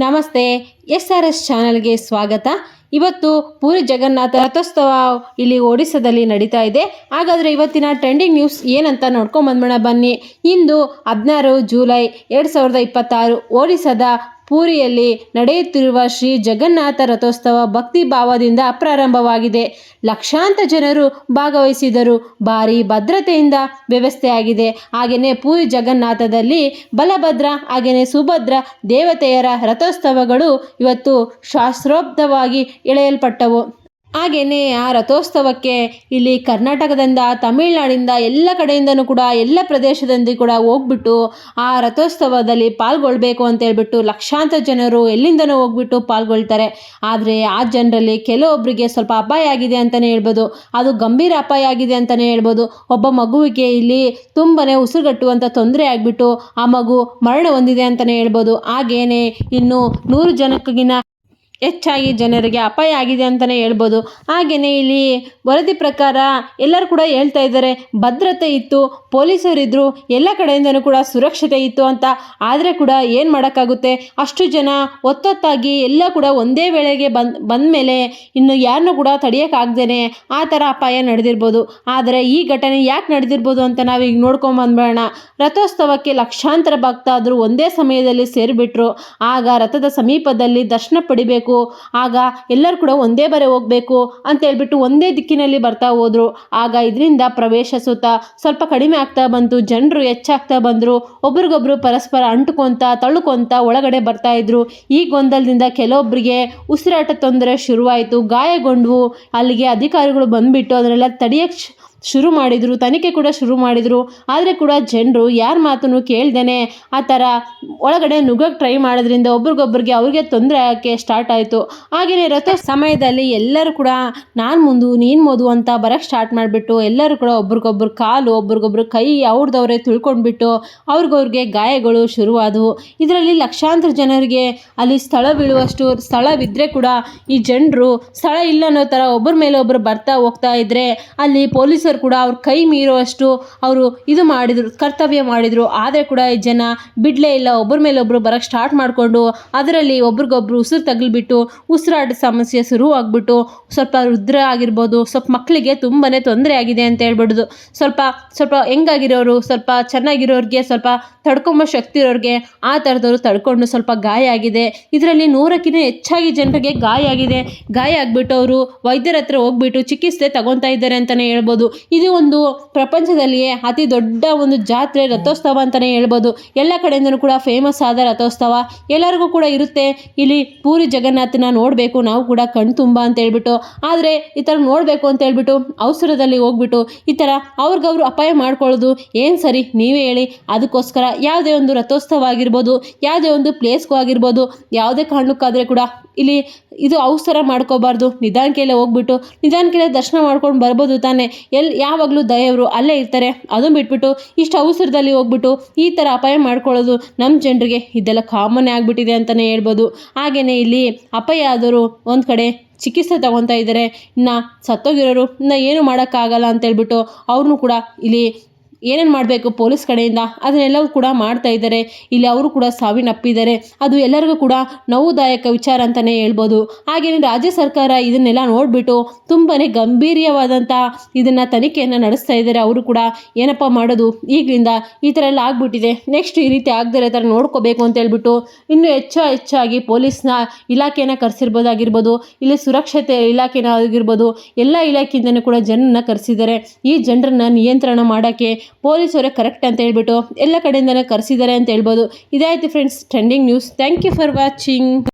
ನಮಸ್ತೆ, SRS ಚಾನಲ್ಗೆ ಸ್ವಾಗತ. ಇವತ್ತು ಪೂರಿ ಜಗನ್ನಾಥ ರಥೋತ್ಸವ ಇಲ್ಲಿ ಒಡಿಸ್ಸಾದಲ್ಲಿ ನಡೀತಾ ಇದೆ. ಹಾಗಾದರೆ ಇವತ್ತಿನ ಟ್ರೆಂಡಿಂಗ್ ನ್ಯೂಸ್ ಏನಂತ ನೋಡ್ಕೊಂಬಂದ್ಬಿಡೋಣ ಬನ್ನಿ. ಇಂದು 16 ಜುಲೈ 2026 ಒಡಿಸ್ಸಾದ ಪೂರಿಯಲ್ಲಿ ನಡೆಯುತ್ತಿರುವ ಶ್ರೀ ಜಗನ್ನಾಥ ರಥೋತ್ಸವ ಭಕ್ತಿ ಭಾವದಿಂದ ಪ್ರಾರಂಭವಾಗಿದೆ. ಲಕ್ಷಾಂತರ ಜನರು ಭಾಗವಹಿಸಿದರು. ಭಾರಿ ಭದ್ರತೆಯಿಂದ ವ್ಯವಸ್ಥೆಯಾಗಿದೆ. ಹಾಗೆಯೇ ಪೂರಿ ಜಗನ್ನಾಥದಲ್ಲಿ ಬಲಭದ್ರ ಹಾಗೆಯೇ ಸುಭದ್ರ ದೇವತೆಯರ ರಥೋತ್ಸವಗಳು ಇವತ್ತು ಶಾಸ್ತ್ರೋಕ್ತವಾಗಿ ಎಳೆಯಲ್ಪಟ್ಟವು. ಹಾಗೆಯೇ ಆ ರಥೋತ್ಸವಕ್ಕೆ ಇಲ್ಲಿ ಕರ್ನಾಟಕದಿಂದ, ತಮಿಳುನಾಡಿಂದ, ಎಲ್ಲ ಕಡೆಯಿಂದನೂ ಕೂಡ, ಎಲ್ಲ ಪ್ರದೇಶದಿಂದ ಕೂಡ ಹೋಗ್ಬಿಟ್ಟು ಆ ರಥೋತ್ಸವದಲ್ಲಿ ಪಾಲ್ಗೊಳ್ಬೇಕು ಅಂತ ಹೇಳ್ಬಿಟ್ಟು ಲಕ್ಷಾಂತರ ಜನರು ಎಲ್ಲಿಂದನೂ ಹೋಗ್ಬಿಟ್ಟು ಪಾಲ್ಗೊಳ್ತಾರೆ. ಆದರೆ ಆ ಜನರಲ್ಲಿ ಕೆಲವೊಬ್ಬರಿಗೆ ಸ್ವಲ್ಪ ಅಪಾಯ ಆಗಿದೆ ಅಂತಲೇ ಹೇಳ್ಬೋದು. ಅದು ಗಂಭೀರ ಅಪಾಯ ಆಗಿದೆ ಅಂತಲೇ ಹೇಳ್ಬೋದು. ಒಬ್ಬ ಮಗುವಿಗೆ ಇಲ್ಲಿ ತುಂಬನೇ ಉಸಿರುಗಟ್ಟುವಂಥ ತೊಂದರೆ ಆಗಿಬಿಟ್ಟು ಆ ಮಗು ಮರಣ ಹೊಂದಿದೆ ಅಂತಲೇ ಹೇಳ್ಬೋದು. ಹಾಗೆಯೇ ಇನ್ನು 100 ಜನಕ್ಕಿಂತ ಹೆಚ್ಚಾಗಿ ಜನರಿಗೆ ಅಪಾಯ ಆಗಿದೆ ಅಂತಲೇ ಹೇಳ್ಬೋದು. ಹಾಗೆಯೇ ಇಲ್ಲಿ ವರದಿ ಪ್ರಕಾರ ಎಲ್ಲರೂ ಕೂಡ ಹೇಳ್ತಾ ಇದ್ದಾರೆ, ಭದ್ರತೆ ಇತ್ತು, ಪೊಲೀಸರಿದ್ದರು, ಎಲ್ಲ ಕಡೆಯಿಂದನೂ ಕೂಡ ಸುರಕ್ಷತೆ ಇತ್ತು ಅಂತ. ಆದರೆ ಕೂಡ ಏನು ಮಾಡೋಕ್ಕಾಗುತ್ತೆ, ಅಷ್ಟು ಜನ ಒತ್ತೊತ್ತಾಗಿ ಎಲ್ಲ ಕೂಡ ಒಂದೇ ವೇಳೆಗೆ ಬಂದ ಮೇಲೆ ಇನ್ನು ಯಾರನ್ನೂ ಕೂಡ ತಡೆಯೋಕ್ಕಾಗ್ದೇ ಆ ಥರ ಅಪಾಯ ನಡೆದಿರ್ಬೋದು. ಆದರೆ ಈ ಘಟನೆ ಯಾಕೆ ನಡೆದಿರ್ಬೋದು ಅಂತ ನಾವೀಗ ನೋಡ್ಕೊಂಬಂದ್ಬೇಡ. ರಥೋತ್ಸವಕ್ಕೆ ಲಕ್ಷಾಂತರ ಭಕ್ತಾದರು ಒಂದೇ ಸಮಯದಲ್ಲಿ ಸೇರಿಬಿಟ್ರು. ಆಗ ರಥದ ಸಮೀಪದಲ್ಲಿ ದರ್ಶನ ಪಡಿಬೇಕು, ಆಗ ಎಲ್ಲರೂ ಕೂಡ ಒಂದೇ ಬರೆ ಹೋಗಬೇಕು ಅಂತ ಹೇಳ್ಬಿಟ್ಟು ಒಂದೇ ದಿಕ್ಕಿನಲ್ಲಿ ಬರ್ತಾ ಹೋದ್ರು. ಆಗ ಇದರಿಂದ ಪ್ರವೇಶ ಸುತ್ತ ಸ್ವಲ್ಪ ಕಡಿಮೆ ಆಗ್ತಾ ಬಂತು, ಜನರು ಹೆಚ್ಚಾಗ್ತಾ ಬಂದರು. ಒಬ್ರಿಗೊಬ್ರು ಪರಸ್ಪರ ಅಂಟುಕೊಂತ ತಳ್ಳುಕೊಂತ ಒಳಗಡೆ ಬರ್ತಾ ಇದ್ರು. ಈ ಗೊಂದಲದಿಂದ ಕೆಲವೊಬ್ಬರಿಗೆ ಉಸಿರಾಟ ತೊಂದರೆ ಶುರುವಾಯಿತು, ಗಾಯಗೊಂಡ್ವು. ಅಲ್ಲಿಗೆ ಅಧಿಕಾರಿಗಳು ಬಂದುಬಿಟ್ಟು ಅದನ್ನೆಲ್ಲ ತಡೆಯಕ್ಕೆ ಶುರು ಮಾಡಿದರು, ತನಿಖೆ ಕೂಡ ಶುರು ಮಾಡಿದರು. ಆದರೆ ಕೂಡ ಜನರು ಯಾರ ಮಾತನ್ನು ಕೇಳ್ದೇನೆ ಆ ಥರ ಒಳಗಡೆ ನುಗ್ಗಕ್ಕೆ ಟ್ರೈ ಮಾಡೋದ್ರಿಂದ ಒಬ್ರಿಗೊಬ್ರಿಗೆ ಅವ್ರಿಗೆ ತೊಂದರೆ ಆಗೋಕ್ಕೆ ಸ್ಟಾರ್ಟ್ ಆಯಿತು. ಹಾಗೆಯೇ ರಥ ಸಮಯದಲ್ಲಿ ಎಲ್ಲರೂ ಕೂಡ ನಾನು ಮುಂದು ನೀನು ಮೋದು ಅಂತ ಬರೋಕ್ಕೆ ಸ್ಟಾರ್ಟ್ ಮಾಡಿಬಿಟ್ಟು ಎಲ್ಲರೂ ಕೂಡ ಒಬ್ರಿಗೊಬ್ರು ಕಾಲು ಒಬ್ರಿಗೊಬ್ರು ಕೈ ಅವ್ರದವ್ರೆ ತಿಳ್ಕೊಂಡ್ಬಿಟ್ಟು ಅವ್ರಿಗವ್ರಿಗೆ ಗಾಯಗಳು ಶುರುವಾದವು. ಇದರಲ್ಲಿ ಲಕ್ಷಾಂತರ ಜನರಿಗೆ ಅಲ್ಲಿ ಸ್ಥಳವಿಡುವಷ್ಟು ಸ್ಥಳವಿದ್ದರೆ ಕೂಡ ಈ ಜನರು ಸ್ಥಳ ಇಲ್ಲ ಅನ್ನೋ ಥರ ಒಬ್ಬರ ಮೇಲೆ ಒಬ್ಬರು ಬರ್ತಾ ಹೋಗ್ತಾ ಇದ್ದರೆ ಅಲ್ಲಿ ಪೊಲೀಸರು ಕೂಡ ಅವ್ರ ಕೈ ಮೀರುವಷ್ಟು ಅವರು ಇದು ಮಾಡಿದರು, ಕರ್ತವ್ಯ ಮಾಡಿದರು. ಆದರೆ ಕೂಡ ಈ ಜನ ಬಿಡಲೇ ಇಲ್ಲ, ಒಬ್ಬರ ಮೇಲೆ ಒಬ್ಬರು ಬರೋಕ್ಕೆ ಸ್ಟಾರ್ಟ್ ಮಾಡಿಕೊಂಡು ಅದರಲ್ಲಿ ಒಬ್ರಿಗೊಬ್ರು ಉಸಿರು ತಗಲ್ಬಿಟ್ಟು ಉಸಿರಾಟ ಸಮಸ್ಯೆ ಶುರುವಾಗ್ಬಿಟ್ಟು ಸ್ವಲ್ಪ ರುದ್ರ ಆಗಿರ್ಬೋದು, ಸ್ವಲ್ಪ ಮಕ್ಕಳಿಗೆ ತುಂಬಾ ತೊಂದರೆ ಆಗಿದೆ ಅಂತ ಹೇಳ್ಬಿಡೋದು. ಸ್ವಲ್ಪ ಹೆಂಗಾಗಿರೋರು, ಸ್ವಲ್ಪ ಚೆನ್ನಾಗಿರೋರಿಗೆ, ಸ್ವಲ್ಪ ತಡ್ಕೊಂಬೋ ಶಕ್ತಿ ಇರೋರಿಗೆ ಆ ಥರದವರು ತಡ್ಕೊಂಡು ಸ್ವಲ್ಪ ಗಾಯ ಆಗಿದೆ. ಇದರಲ್ಲಿ 100ಕ್ಕಿಂತ ಹೆಚ್ಚಾಗಿ ಜನರಿಗೆ ಗಾಯ ಆಗಿದೆ. ಗಾಯ ಆಗಿಬಿಟ್ಟು ಅವರು ವೈದ್ಯರ ಹತ್ರ ಹೋಗ್ಬಿಟ್ಟು ಚಿಕಿತ್ಸೆ ತಗೊತಾ ಇದ್ದಾರೆ ಅಂತಲೇ ಹೇಳ್ಬೋದು. ಇದು ಒಂದು ಪ್ರಪಂಚದಲ್ಲಿಯೇ ಅತಿ ದೊಡ್ಡ ಒಂದು ಜಾತ್ರೆ ರಥೋತ್ಸವ ಅಂತಲೇ ಹೇಳ್ಬೋದು. ಎಲ್ಲ ಕಡೆಯಿಂದನೂ ಕೂಡ ಫೇಮಸ್ ಆದ ರಥೋತ್ಸವ ಎಲ್ಲರಿಗೂ ಕೂಡ ಇರುತ್ತೆ. ಇಲ್ಲಿ ಪೂರಿ ಜಗನ್ನಾಥನ ನೋಡಬೇಕು ನಾವು ಕೂಡ ಕಣ್ ತುಂಬ ಅಂತ ಹೇಳ್ಬಿಟ್ಟು. ಆದರೆ ಈ ಥರ ನೋಡಬೇಕು ಅಂತ ಹೇಳ್ಬಿಟ್ಟು ಅವಸರದಲ್ಲಿ ಹೋಗ್ಬಿಟ್ಟು ಈ ಥರ ಅವ್ರಿಗವ್ರು ಅಪಾಯ ಮಾಡ್ಕೊಳ್ಳೋದು ಏನು ಸರಿ, ನೀವೇ ಹೇಳಿ. ಅದಕ್ಕೋಸ್ಕರ ಯಾವುದೇ ಒಂದು ರಥೋತ್ಸವ ಆಗಿರ್ಬೋದು, ಯಾವುದೇ ಒಂದು ಪ್ಲೇಸ್ಗೂ ಆಗಿರ್ಬೋದು, ಯಾವುದೇ ಕಾರಣಕ್ಕಾದರೆ ಕೂಡ ಇಲ್ಲಿ ಇದು ಅವಸರ ಮಾಡ್ಕೋಬಾರ್ದು. ನಿಧಾನಕ್ಕೆಲ್ಲ ಹೋಗ್ಬಿಟ್ಟು ನಿಧಾನಕ್ಕೆಲ್ಲ ದರ್ಶನ ಮಾಡ್ಕೊಂಡು ಬರ್ಬೋದು ತಾನೆ. ಯಾವಾಗಲೂ ದಯವರು ಅಲ್ಲೇ ಇರ್ತಾರೆ. ಅದನ್ನು ಬಿಟ್ಬಿಟ್ಟು ಇಷ್ಟು ಅವಸರದಲ್ಲಿ ಹೋಗ್ಬಿಟ್ಟು ಈ ಥರ ಅಪಾಯ ಮಾಡ್ಕೊಳ್ಳೋದು ನಮ್ಮ ಜನರಿಗೆ ಇದೆಲ್ಲ ಕಾಮನ್ನೇ ಆಗಿಬಿಟ್ಟಿದೆ ಅಂತಲೇ ಹೇಳ್ಬೋದು. ಹಾಗೆಯೇ ಇಲ್ಲಿ ಅಪಾಯ ಆದವರು ಒಂದು ಕಡೆ ಚಿಕಿತ್ಸೆ ತಗೊತಾ ಇದ್ದಾರೆ, ಇನ್ನು ಸತ್ತೋಗಿರೋರು ಇನ್ನು ಏನು ಮಾಡೋಕ್ಕಾಗಲ್ಲ ಅಂತೇಳ್ಬಿಟ್ಟು ಅವ್ರನ್ನೂ ಕೂಡ ಇಲ್ಲಿ ಏನೇನು ಮಾಡಬೇಕು ಪೊಲೀಸ್ ಕಡೆಯಿಂದ ಅದನ್ನೆಲ್ಲವೂ ಕೂಡ ಮಾಡ್ತಾ ಇದ್ದಾರೆ. ಇಲ್ಲಿ ಅವರು ಕೂಡ ಸಾವಿನಪ್ಪಿದ್ದಾರೆ. ಅದು ಎಲ್ಲರಿಗೂ ಕೂಡ ನೋವುದಾಯಕ ವಿಚಾರ ಅಂತಲೇ ಹೇಳ್ಬೋದು. ಹಾಗೆಯೇ ರಾಜ್ಯ ಸರ್ಕಾರ ಇದನ್ನೆಲ್ಲ ನೋಡಿಬಿಟ್ಟು ತುಂಬಾ ಗಂಭೀರವಾದಂಥ ಇದನ್ನು ತನಿಖೆಯನ್ನು ನಡೆಸ್ತಾ ಇದ್ದಾರೆ. ಅವರು ಕೂಡ ಏನಪ್ಪ ಮಾಡೋದು, ಈಗಲಿಂದ ಈ ಥರ ಎಲ್ಲ ಆಗ್ಬಿಟ್ಟಿದೆ, ನೆಕ್ಸ್ಟ್ ಈ ರೀತಿ ಆಗದಿರೋ ಥರ ನೋಡ್ಕೋಬೇಕು ಅಂತ ಹೇಳ್ಬಿಟ್ಟು ಇನ್ನೂ ಹೆಚ್ಚಾಗಿ ಪೊಲೀಸ್ನ ಇಲಾಖೆನ ಕರೆಸಿರ್ಬೋದಾಗಿರ್ಬೋದು, ಇಲ್ಲಿ ಸುರಕ್ಷತೆ ಇಲಾಖೆನ ಆಗಿರ್ಬೋದು, ಎಲ್ಲ ಇಲಾಖೆಯಿಂದನೂ ಕೂಡ ಜನರನ್ನ ಕರೆಸಿದ್ದಾರೆ. ಈ ಜನರನ್ನ ನಿಯಂತ್ರಣ ಮಾಡೋಕ್ಕೆ ಪೊಲೀಸರೇ ಕರೆಕ್ಟ್ ಅಂತ ಹೇಳ್ಬಿಟ್ಟು ಎಲ್ಲ ಕಡೆಯಿಂದನೇ ಕರೆಸಿದ್ದಾರೆ ಅಂತ ಹೇಳ್ಬೋದು. ಇದಾಯಿತು friends trending news. Thank you for watching.